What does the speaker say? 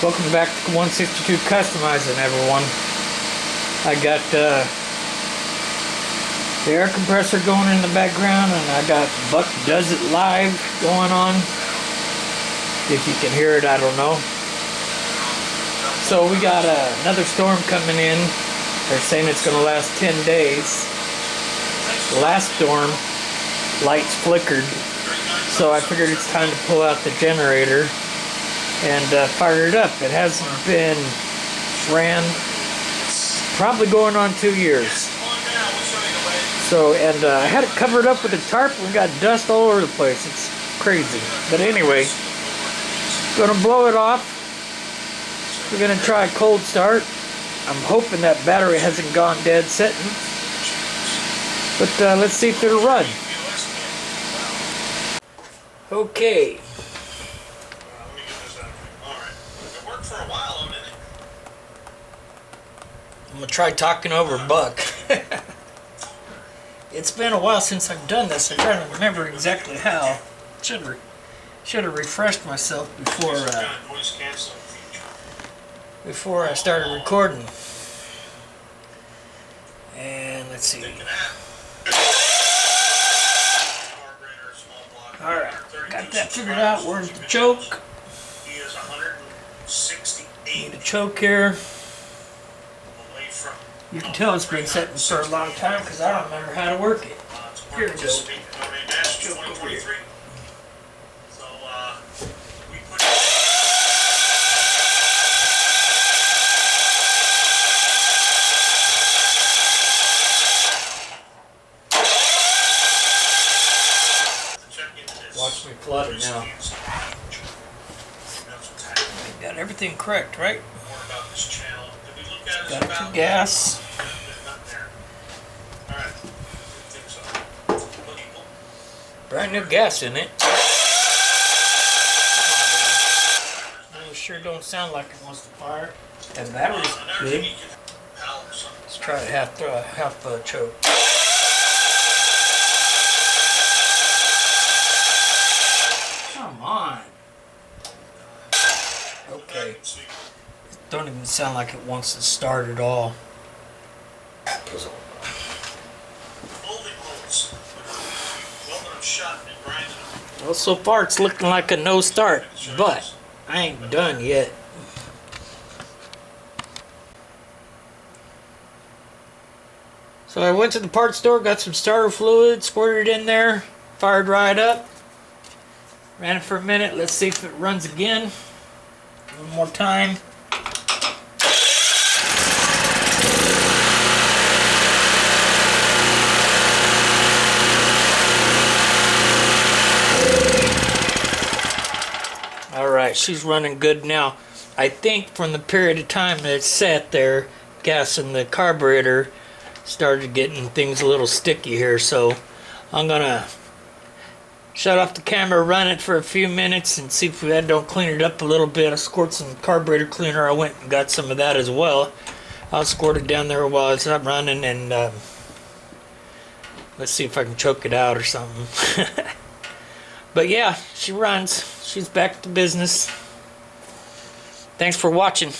Welcome back to 162 Customizing, everyone. I got the air compressor going in the background, and I got Buck Does It Live going on. If you can hear it, I don't know. So we got another storm coming in. They're saying it's going to last 10 days. The last storm, lights flickered, so I figured it's time to pull out the generator and fire it up. It hasn't been ran, probably going on 2 years. So, and I had it covered up with a tarp, and we got dust all over the place. It's crazy. But anyway, gonna blow it off. We're gonna try a cold start. I'm hoping that battery hasn't gone dead setting. But let's see if it'll run. Okay. I'm gonna try talking over Buck. It's been a while since I've done this. I'm trying to remember exactly how. Should have refreshed myself before I started recording. And let's see. Alright, got that figured out. Where's the choke? Need a choke here. You can tell it's been setting for a long time because I don't remember how to work it. Here we go. Choke over here. Watch me flood it now. Got everything correct, right? Got it to gas. Brand new gas in it. It sure don't sound like it wants to fire. That battery's good. Let's try it half choke. Come on. Okay. It don't even sound like it wants to start at all. Well, so far it's looking like a no start, but I ain't done yet. So I went to the parts store, got some starter fluid, squirted it in there, fired right up. Ran it for a minute. Let's see if it runs again. One more time. Alright, she's running good now. I think from the period of time that it sat there, gas in the carburetor started getting things a little sticky here, so I'm gonna shut off the camera, run it for a few minutes, and see if we don't clean it up a little bit. I squirt some carburetor cleaner. I went and got some of that as well. I'll squirt it down there while it's not running, and let's see if I can choke it out or something. But yeah, she runs. She's back to business. Thanks for watching.